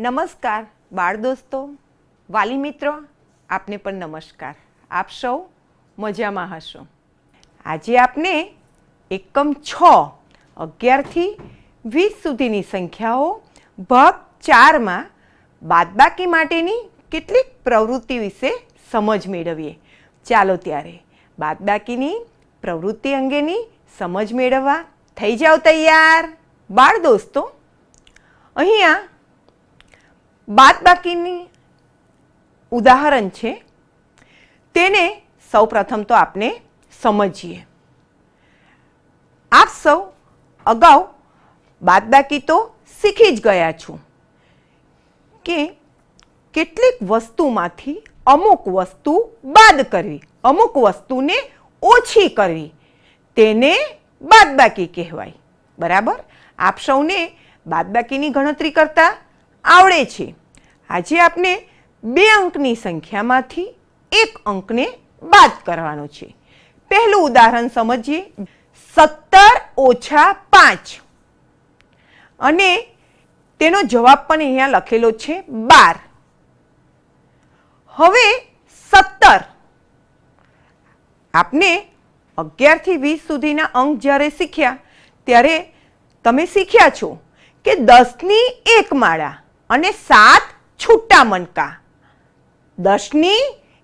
નમસ્કાર બાળ દોસ્તો, વાલી મિત્રો, આપને પણ નમસ્કાર. આપ સૌ મજામાં હશો. આજે આપણે એકમ 6 11 થી 20 સુધીની સંખ્યાઓ ભાગ 4માં બાદબાકી માટેની કેટલીક પ્રવૃત્તિ વિશે સમજ મેળવીએ. ચાલો ત્યારે બાદબાકીની પ્રવૃત્તિ અંગેની સમજ મેળવવા થઈ જાઓ તૈયાર. બાળ દોસ્તો, અહીંયા બાદબાકીની ઉદાહરણ છે, તેને સૌ પ્રથમ તો આપણે સમજીએ. આપ સૌ અગાઉ બાદબાકી તો શીખી જ ગયા છો કે કેટલીક વસ્તુમાંથી અમુક વસ્તુ બાદ કરવી, અમુક વસ્તુને ઓછી કરવી, તેને બાદબાકી કહેવાય. બરાબર? આપ સૌને બાદબાકીની ગણતરી કરતા આવડે છે. આજે આપણે 2 અંકની સંખ્યામાંથી 1 અંકને બાદ કરવાનો છે. પહેલું ઉદાહરણ સમજીએ. 17 ઓછા 5 અને તેનો જવાબ પણ અહીંયા લખેલો છે 12. હવે 17 આપને 11 થી 20 સુધીના અંક જ્યારે શીખ્યા ત્યારે તમે શીખ્યા છો કે 10ની 1 માળા અને 7 છૂટા મણકા. 10ની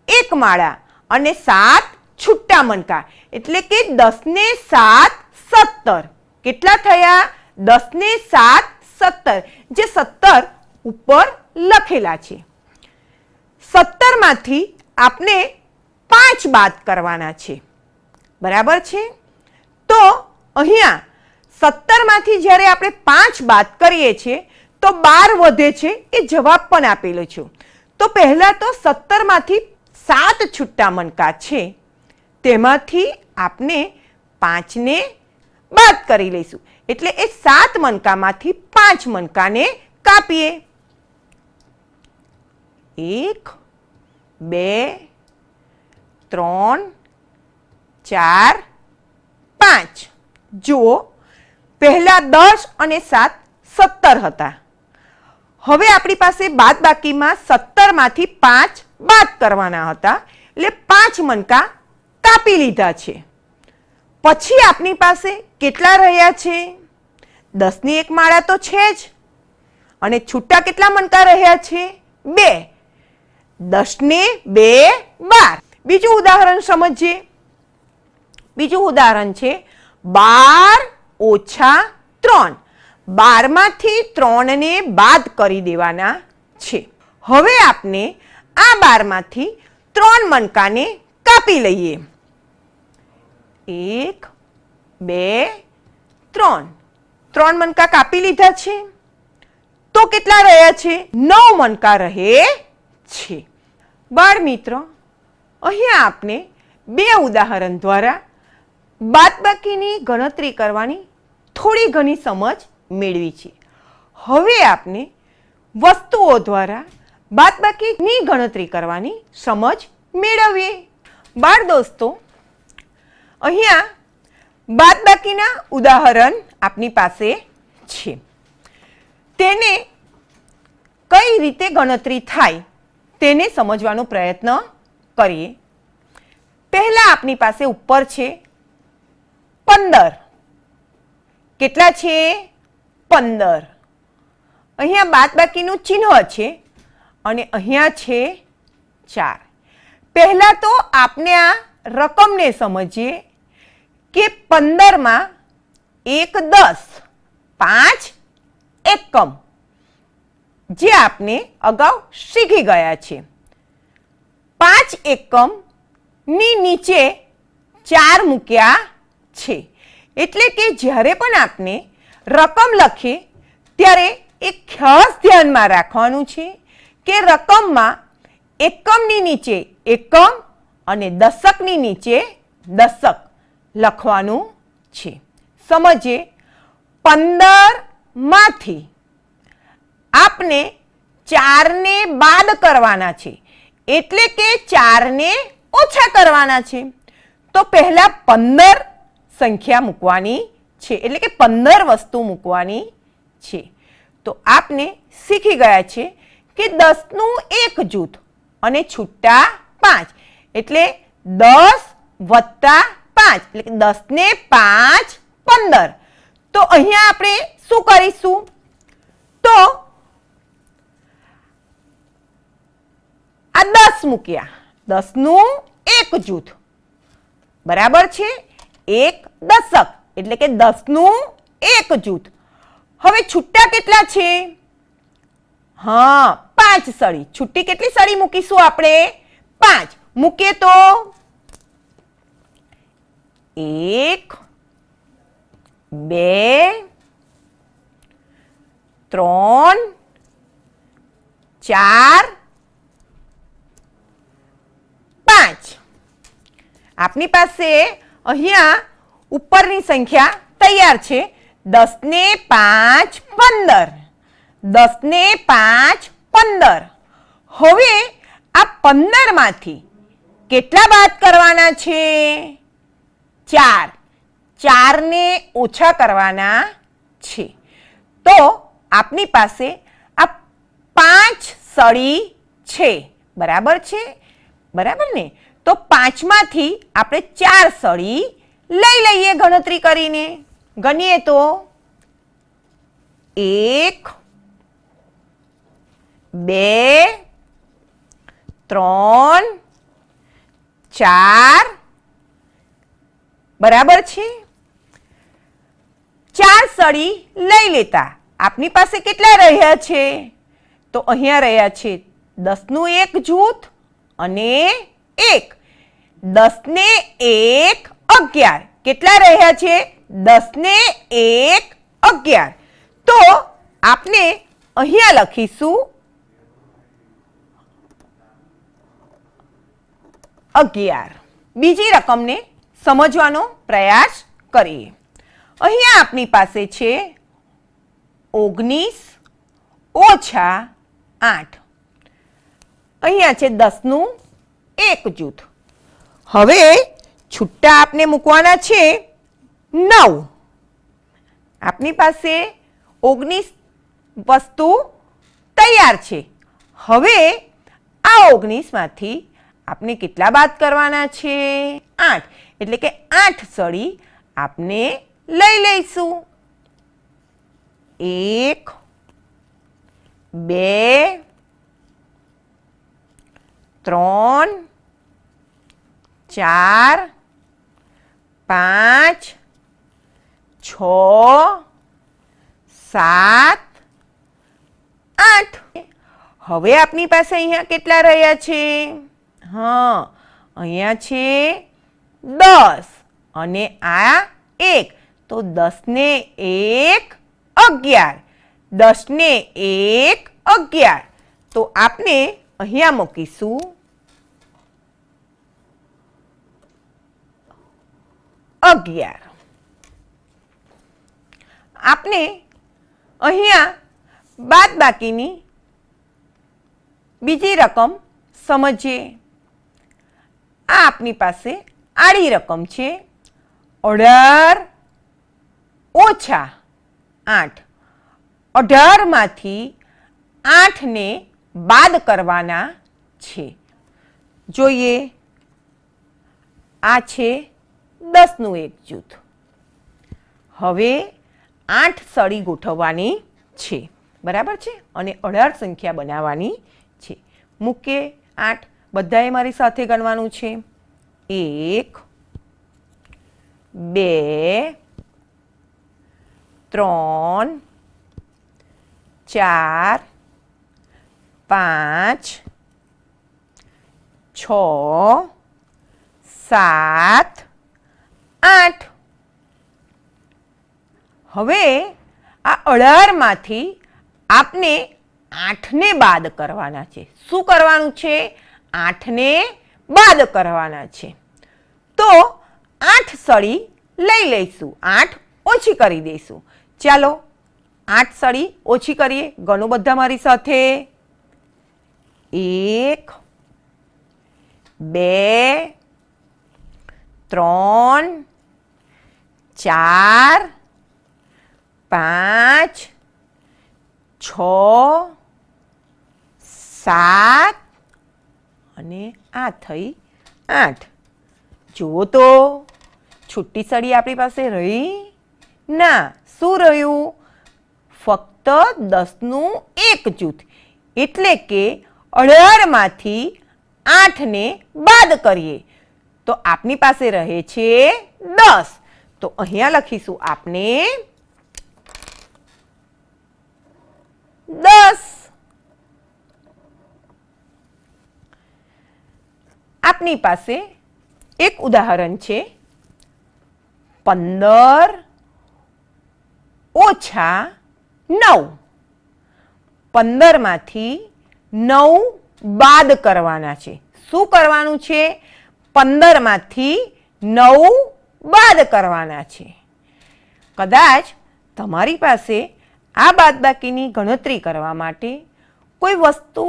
1 માળા અને 7 છૂટા મણકા એટલે કે 10 ને 7 17. કેટલા થયા? 10 ને 7 17, જે 17 ઉપર લખેલા છે. 17 માંથી આપણે 5 બાદ કરવાના છે. બરાબર છે? તો અહીંયા 17 માંથી જ્યારે આપણે 5 બાદ કરીએ છીએ તો 12 વધે છે, એ જવાબ પણ આપેલો છે. તો પહેલા તો 17 માંથી 7 છૂટા મણકા છે, તેમાંથી આપણે 5 ને બાદ કરી લઈશું. એટલે એ 7 મણકામાંથી 5 મણકાને કાપીએ. 1 2 3 4 5. જુઓ, પહેલા 10 અને 7 17 હતા. હવે આપણી પાસે બાદબાકીમાં 17 માંથી 5 બાદ કરવાના હતા, એટલે 5 મણકા કાપી લીધા છે. પછી આપણી પાસે કેટલા રહ્યા છે? 10ની 1 માળા તો છે જ, અને છૂટા કેટલા મણકા રહ્યા છે? 2. 10 ને 2 12. બીજું ઉદાહરણ સમજીએ. બીજું ઉદાહરણ છે 12 ઓછા 3. 12 માંથી 3 ને બાદ કરી દેવાના છે. હવે આપણે આ 12 માંથી 3 મણકાને કાપી લઈએ. 1 2 3. 3 મણકા કાપી લીધા છે. તો કેટલા રહ્યા છે? 9 મણકા રહે છે. બાળ મિત્રો, અહીંયા આપણે 2 ઉદાહરણ દ્વારા બાદબાકીની ગણતરી કરવાની થોડી ઘણી સમજ મેળવી છે. હવે આપણે વસ્તુઓ દ્વારા બાદબાકીની ગણતરી કરવાની સમજ મેળવીએ. બાળ દોસ્તો, અહીંયા બાદબાકીના ઉદાહરણ આપની પાસે છે. તેને કઈ રીતે ગણતરી થાય તેને સમજવાનો પ્રયત્ન કરીએ. પહેલા આપની પાસે ઉપર છે 15. કેટલા છે? 15. અહીંયા બાદબાકીનું ચિહ્ન છે અને અહીંયા છે 4. પહેલા તો આપણે આ રકમને સમજીએ કે 15માં 1 10, 5 એકમ, જે આપણે અગાઉ શીખી ગયા છે. 5 એકમની નીચે 4 મૂક્યા છે. એટલે કે જ્યારે પણ આપણે રકમ લખીએ ત્યારે એક ખાસ ધ્યાનમાં રાખવાનું છે કે રકમમાં એકમની નીચે એકમ અને દશકની નીચે દશક લખવાનું છે. સમજીએ. 15 માંથી આપણે 4 ને બાદ કરવાના છે, એટલે કે 4 ને ઓછા કરવાના છે. તો પહેલા 15 સંખ્યા મૂકવાની છે, એટલે કે 15 વસ્તુ મૂકવાની છે. તો આપને શીખી ગયા છે કે 10નું એક જૂથ અને છૂટા 5 એટલે 10 વત્તા 5 એટલે કે 10 ને 5 15. તો અહીંયા આપણે શું કરીશું? તો આ 10 મૂક્યા, 10નું એક જૂથ બરાબર છે, એક દશક એટલે કે 10નું એક જૂથ. હવે છૂટા કેટલા છે? હા, 5 સળી. છૂટી કેટલી સળી મૂકીશું આપણે? 5 મૂકીએ તો 1 2 3 4 5. આપની પાસે અહીંયા ઉપરની સંખ્યા તૈયાર છે. 10 ને 5 15. 10 ને 5 15. હવે આ 15 માંથી કેટલા બાદ કરવાના છે? 4. 4 ને ઓછા કરવાના છે. તો આપની પાસે આ 5 સળી છે. બરાબર છે? બરાબર ને? તો 5 માંથી આપણે 4 સળી લઈ લઈએ ગણતરી કરીને. ગણીએ તો 1 2 3 4. બરાબર છે? 4 સળી લઈ લેતા આપની પાસે કેટલા રહ્યા છે? તો અહીંયા રહ્યા છે 10નું એક જૂથ અને 1. 10 ને 1 11. કેટલા રહ્યા છે? 10 ને 1 11. તો આપણે અહીંયા લખીશું 11. બીજી રકમને સમજવાનો પ્રયાસ કરીએ. અહીંયા આપની પાસે છે 19 ઓછા 8. અહીંયા છે 10નું એક જૂથ. હવે છૂટા આપને મૂકવાના છે 9. આપની પાસે 19 વસ્તુ તૈયાર છે. હવે આ 19 માંથી આપને કેટલા બાદ કરવાના છે? 8. એટલે કે 8 સળી આપને લઈ લઈશું. 1 2 3 4 5 6 7 8. હવે આપની પાસે અહીંયા કેટલા રહ્યા છે? હા, અહીંયા છે 10 અને આ 1. તો 10 ને 1 11. 10 ને 1 11. તો આપણે અહીંયા મૂકીશું 11. આપણે અહીંયા બાદબાકીની બીજી રકમ સમજીએ. આ આપની પાસે આડી રકમ છે 18 ઓછા 8. 18 માંથી 8 ને બાદ કરવાના છે. જોઈએ, આ છે 10નું એક જૂથ. હવે 8 સળી ગોઠવવાની છે. બરાબર છે? અને 18 સંખ્યા બનાવવાની છે. મૂકે 8. બધાએ મારી સાથે ગણવાનું છે. 1 2 3 4 5 6 7 8. હવે આ 18 માંથી આપને 8 ને બાદ કરવાના છે. શું કરવાનું છે? 8 ને બાદ કરવાના છે. તો 8 સળી લઈ લઈશું. 8 ઓછી કરી દઈશું. ચાલો 8 સળી ઓછી કરીએ. ગણો બધા મારી સાથે. 1 2 3 4 5 6 7 અને આ થઈ 8. જુઓ તો છૂટી સળી આપણી પાસે રહી ના. શું રહ્યું? ફક્ત 10નું એક જૂથ. એટલે કે 18માંથી 8ને બાદ કરીએ તો આપની પાસે રહે છે 10. તો અહીંયા લખીશું આપણે 10. આપની પાસે એક ઉદાહરણ છે 15 ઓછા 9. 15માંથી 9 બાદ કરવાના છે. શું કરવાનું છે? 15માંથી 9 બાદ કરવાના છે. કદાચ તમારી પાસે આ બાદબાકીની ગણતરી કરવા માટે કોઈ વસ્તુ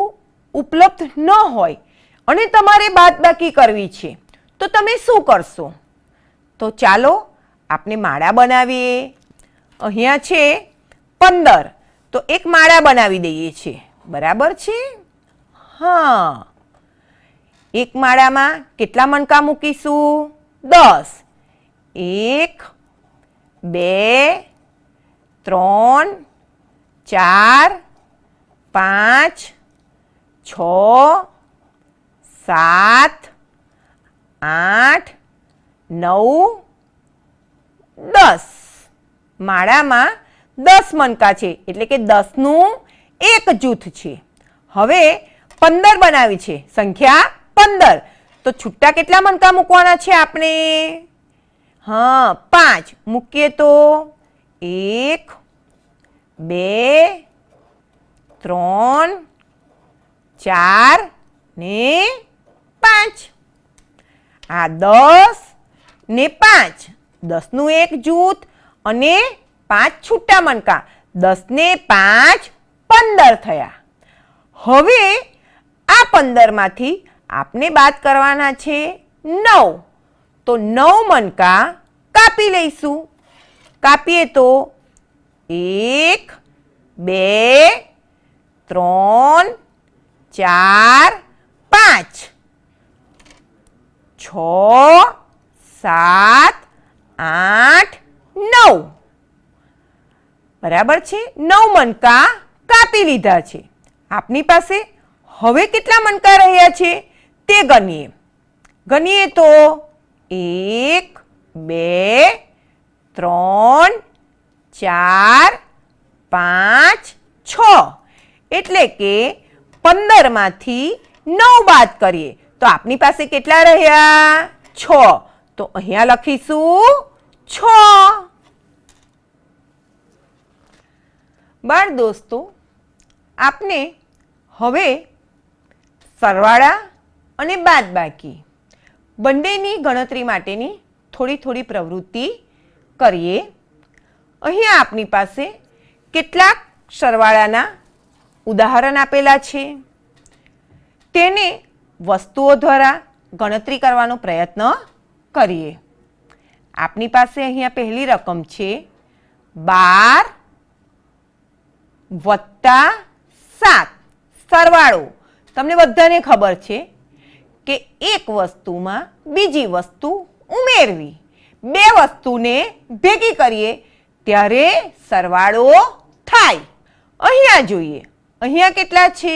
ઉપલબ્ધ ન હોય અને તમારે બાદબાકી કરવી છે તો તમે શું કરશો? તો ચાલો આપણે માળા બનાવીએ. અહીંયા છે 15 તો એક માળા બનાવી દઈએ છીએ. બરાબર છે? હા. એક માળામાં કેટલા મણકા મૂકીશું? 10. 1 2 3 4 5 6 7 8 9 10. માળામાં 10 મણકા છે એટલે કે 10નું એક જૂથ છે. હવે 15 બનાવી છે, સંખ્યા 15. તો છૂટા કેટલા મણકા મૂકવાના છે આપણે? હા, 5 મૂકીએ તો 1 2 3 4 ને 5. આ 10 ને 5, 10નું એક જૂથ અને 5 છૂટા મણકા. 10 ને 5 15 થયા. હવે આ 15માંથી આપણે બાદ કરવાના છે 9. તો 9 મણકા કાપી લઈશું. કાપીએ તો 1 2 3 4 5 6 7 8 9. બરાબર છે? 9 મણકા કાપી લીધા છે. આપની પાસે હવે કેટલા મણકા રહ્યા છે તે ગણીએ. ગણીએ તો 1 2 3 4 5 6. એટલે કે 15માંથી 9 બાદ કરીએ તો આપની પાસે કેટલા રહ્યા? 6. તો અહીંયા લખીશું 6. બાળ દોસ્તો, આપને હવે સરવાળા અને બાદબાકી બંનેની ગણતરી માટેની થોડી પ્રવૃત્તિ કરીએ. અહીંયા આપની પાસે કેટલાક સરવાળાના ઉદાહરણ આપેલા છે. તેને વસ્તુઓ દ્વારા ગણતરી કરવાનો પ્રયત્ન કરીએ. આપની પાસે અહીંયા પહેલી રકમ છે 12 વત્તા 7. સરવાળો તમને બધાને ખબર છે કે એક વસ્તુમાં બીજી વસ્તુ ઉમેરવી. બે વસ્તુને ભેગી કરીએ ત્યારે સરવાળો થાય. અહીંયા જોઈએ, અહીંયા કેટલા છે?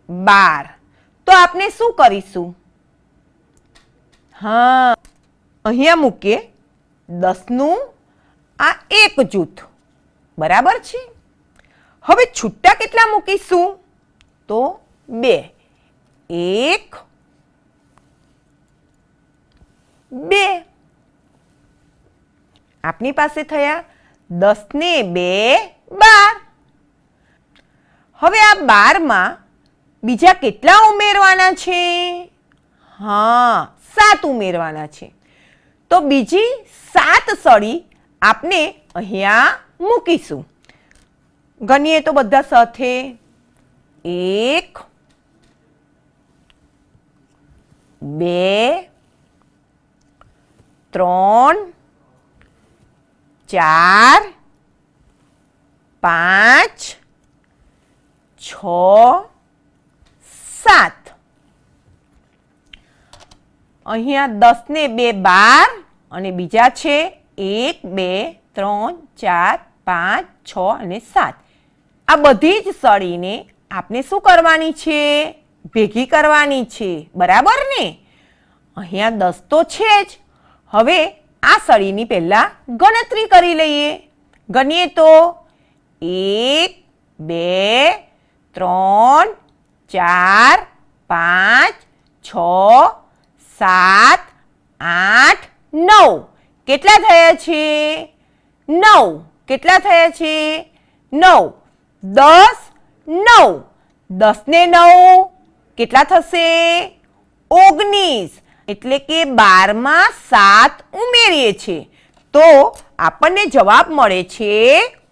12. તો આપણે શું કરીશું? હા, અહીંયા મૂકીએ 10નું આ એક જૂથ. બરાબર છે? હવે છૂટા કેટલા મૂકીશું? તો 2. 1 2. આપની પાસે થયા 10 ને 2 12. હવે આ 12માં બીજા કેટલા ઉમેરવાના છે? હા, 7 ઉમેરવાના છે. તો બીજી 7 સળી આપણે અહીંયા મૂકીશું. ગણીએ તો બધા સાથે 1 2 3 4 5 6 7 અહીંયા 10 ને 2 12 અને બીજા છે 1 2 3 4 5 6 અને 7 આ બધી જ સળીને આપણે શું કરવાની છે ભેગી કરવાની છે બરાબર ને અહીંયા 10 તો છે જ હવે આ સળીની પહેલા ગણતરી કરી લઈએ ગણીએ તો 1 2 3 4 5 6 7 8 9 કેટલા થયા છે 9 કેટલા થયા છે 9 10 9 10 ને 9 કેટલા થશે 19 એટલે કે 12 માં 7 ઉમેરીએ છીએ તો આપણને જવાબ મળે છે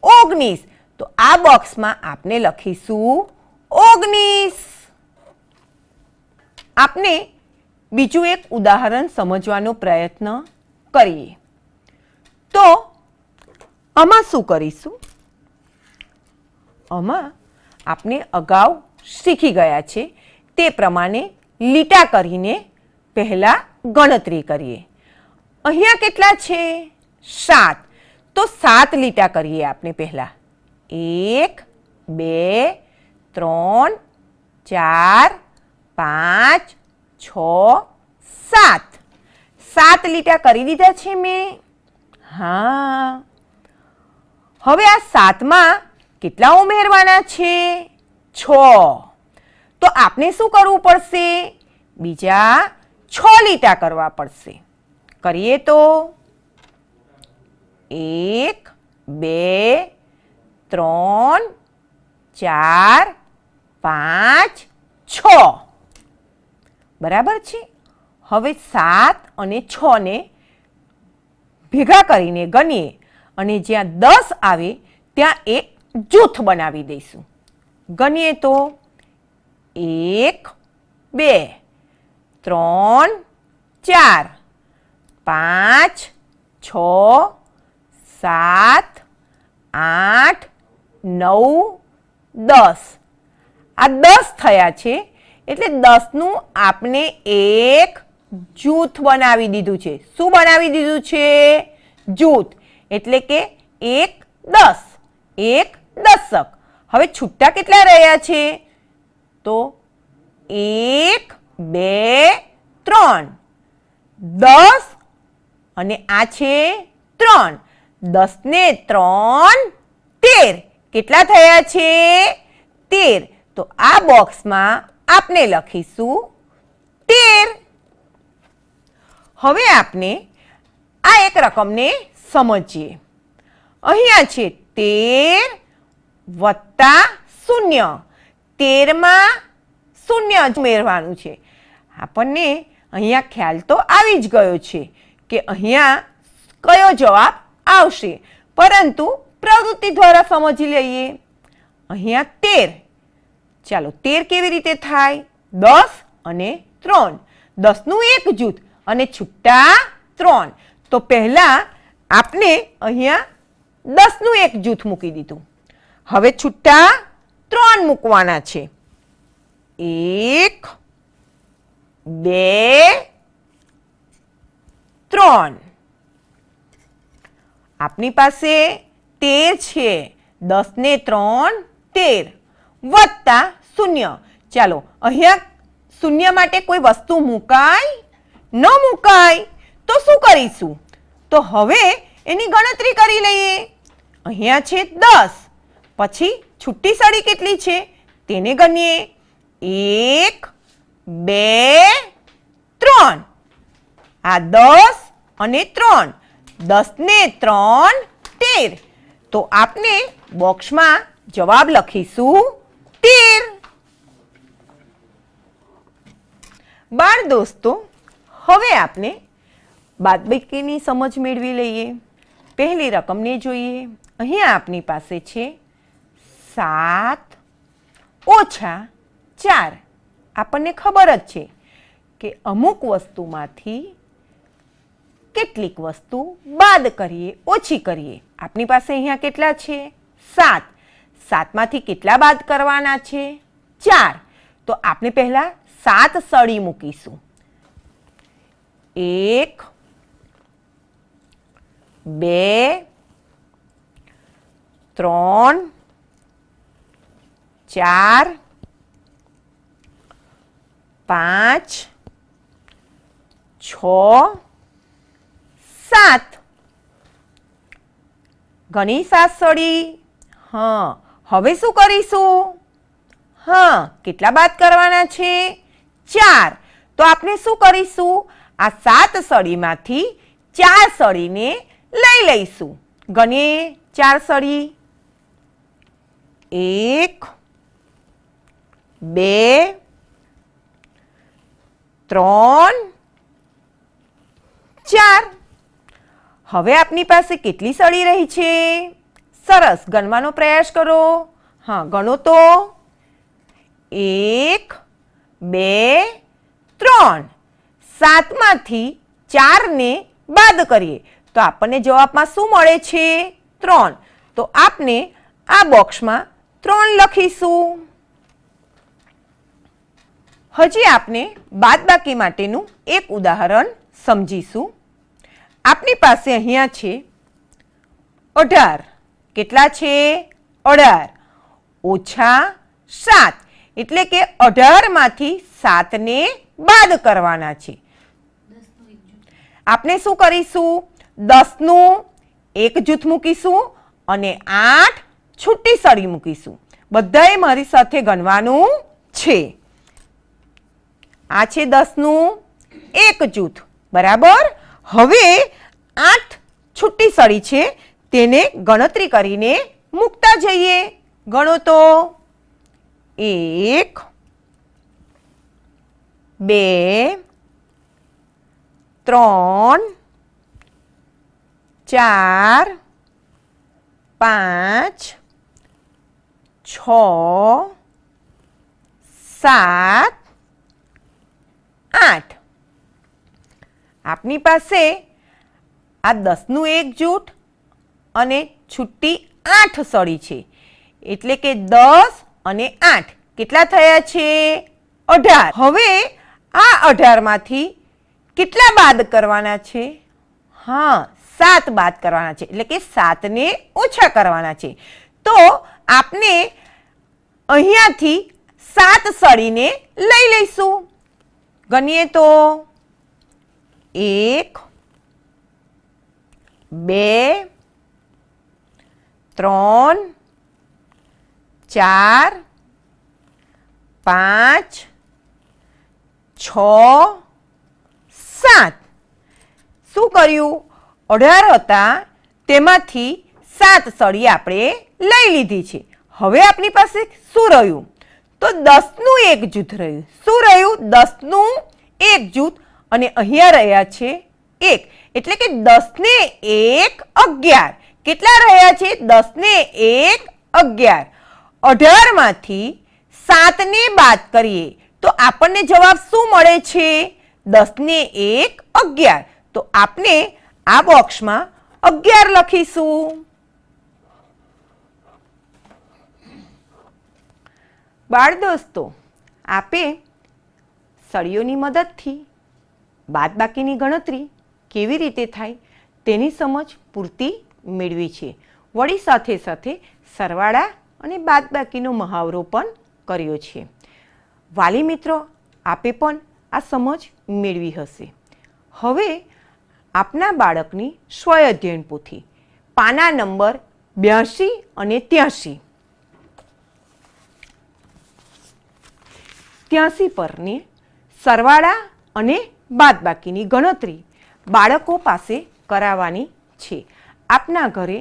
19 તો આ બોક્સમાં આપણે લખીશું 19 આપણે બીજું એક ઉદાહરણ સમજવાનો પ્રયત્ન કરીએ તો આમાં શું કરીશું આમાં આપણે અગાઉ શીખી ગયા છે તે પ્રમાણે લીટા કરીને પહેલા ગણતરી કરીએ અહીંયા કેટલા છે 7 તો 7 લીટા કરીએ આપણે પહેલા 1 2 3 4 5 6 7 7 લીટા કરી દીધા છે મેં હા હવે આ 7માં કેટલા ઉમેરવાના છે 6 તો આપણે શું કરવું પડશે બીજા 6 લીટા કરવા પડશે કરીએ તો 1 2 3 4 5 6 બરાબર છે હવે 7 અને 6 ને ભેગા કરીને ગણીએ અને જ્યાં 10 આવે ત્યાં એક જૂથ બનાવી દઈશું ગણીએ તો 1 2 3 4 5 6 7 8 9 10 આ 10 થયા છે એટલે 10નું આપણે એક જૂથ બનાવી દીધું છે શું બનાવી દીધું છે જૂથ એટલે કે એક 10 એક દશક હવે છૂટા કેટલા રહ્યા છે તો 1 2 3 10 અને આ છે 3 10 ને 3 13 કેટલા થયા છે 13 તો આ બોક્સમાં આપણે લખીશું 13 હવે આપણે આ એક રકમને સમજીએ અહીંયા છે 13 વત્તા 0 13માં 0 ઉમેરવાનું છે આપણને અહીંયા ખ્યાલ તો આવી જ ગયો છે કે અહીંયા કયો જવાબ આવશે પરંતુ પ્રવૃત્તિ દ્વારા સમજી લઈએ અહીંયા 13 ચાલો 13 કેવી રીતે થાય 10 અને 3 10નું એક જૂથ અને છૂટા 3 તો પહેલા આપણે અહીંયા 10નું એક જૂથ મૂકી દીધું હવે છૂટા 3 મૂકવાના છે 1 2 3 આપણી પાસે 13 છે 10 ને 3 13 વત્તા 0 ચાલો અહીંયા 0 માટે કોઈ વસ્તુ મુકાય ન મુકાય તો શું કરીશું તો હવે એની ગણતરી કરી લઈએ અહીંયા છે 10 પછી છૂટી સળી કેટલી છે તેને ગણીએ 1 2 3 આ 10 અને 3 10 ને 3 13 તો આપણે બોક્સમાં જવાબ લખીશું 13 બાળ દોસ્તો હવે આપણે બાદબાકીની સમજ મેળવી લઈએ પહેલી રકમને જોઈએ અહીંયા આપણી પાસે છે 7 ઓછા 4 આપણને ખબર જ છે કે અમુક વસ્તુમાંથી કેટલીક વસ્તુ બાદ કરીએ ઓછી કરીએ આપણી પાસે અહીંયા કેટલા છે 7 7માંથી કેટલા બાદ કરવાના છે? 4. તો આપણે પહેલા 7 સળી મૂકીશું. 1 2 3 4 5 6 7. ઘણી 7 સળી. હા, હવે શું કરીશું? હા, કેટલા બાદ કરવાના છે? 4. તો આપણે શું કરીશું? આ 7 સળીમાંથી 4 સળીને લઈ લઈશું. ગણીએ 4 સળી. 1 2 3 4. હવે આપની પાસે કેટલી સળી રહી છે? સરસ, ગણવાનો પ્રયાસ કરો. હા, ગણો તો. 1 2 3. 7માંથી 4ને બાદ કરીએ તો આપણને જવાબમાં શું મળે છે? 3. તો આપણે આ બોક્સમાં 3 લખીશું. હજી આપણે બાદબાકી માટેનું એક ઉદાહરણ સમજીશું. આપની પાસે અહીંયા છે 18. કેટલા છે? 18 ઓછા 7. એટલે કે 18માંથી 7ને બાદ કરવાના છે. આપણે શું કરીશું? 10નું એક જૂથ મૂકીશું અને 8 છૂટી સળી મૂકીશું. બધાએ મારી સાથે ગણવાનું છે. આ છે 10નું એક જૂથ, બરાબર. હવે 8 છૂટી સળી છે, તેને ગણતરી કરીને મૂકતા જઈએ. ગણો તો. 1 2 3 4 5 6 7 8. આપની પાસે આ 10નું એક જૂથ અને છૂટી 8 સળી છે, એટલે કે 10 અને 8 કેટલા થયા છે? 18. હવે આ 18માંથી કેટલા બાદ કરવાના છે? હા, 7 બાદ કરવાના છે, એટલે કે 7ને ઓછા કરવાના છે. તો આપણે અહીંયાથી 7 સળીને લઈ લઈશું. ગણીએ તો. 1 2 3 4 5 6 7. શું કર્યું? 18 હતા, તેમાંથી 7 સળી આપણે લઈ લીધી છે. હવે આપણી પાસે શું રહ્યું? તો 10નું એક જૂથ રહ્યું. શું રહ્યું? 10નું એક જૂથ અને અહીંયા રહ્યા છે 1, એટલે કે 10 ને 1 11. કેટલા રહ્યા છે? 10 ને 1 11. 18માંથી 7ને બાદ કરીએ તો આપણને જવાબ શું મળે છે? 10 ને 1 11. તો આપણે આ બોક્સમાં 11 લખીશું. બાળ દોસ્તો, આપે સળીઓની મદદથી બાદબાકીની ગણતરી કેવી રીતે થાય તેની સમજ પૂરતી મેળવી છે. વળી સાથે સાથે સરવાળા અને બાદબાકીનો મહાવરો પણ કર્યો છે. વાલી મિત્રો, આપે પણ આ સમજ મેળવી હશે. હવે આપના બાળકની સ્વઅધ્યયન પોથી પાના નંબર 82 અને 83 પરની સરવાળા અને બાદબાકીની ગણતરી બાળકો પાસે કરાવવાની છે. આપના ઘરે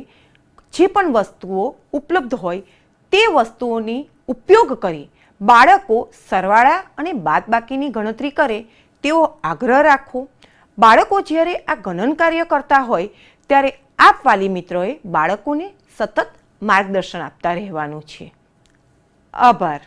જે પણ વસ્તુઓ ઉપલબ્ધ હોય તે વસ્તુઓની ઉપયોગ કરી બાળકો સરવાળા અને બાદબાકીની ગણતરી કરે તેવો આગ્રહ રાખો. બાળકો જ્યારે આ ગણન કાર્ય કરતા હોય ત્યારે આપ વાલી મિત્રોએ બાળકોને સતત માર્ગદર્શન આપતા રહેવાનું છે. આભાર.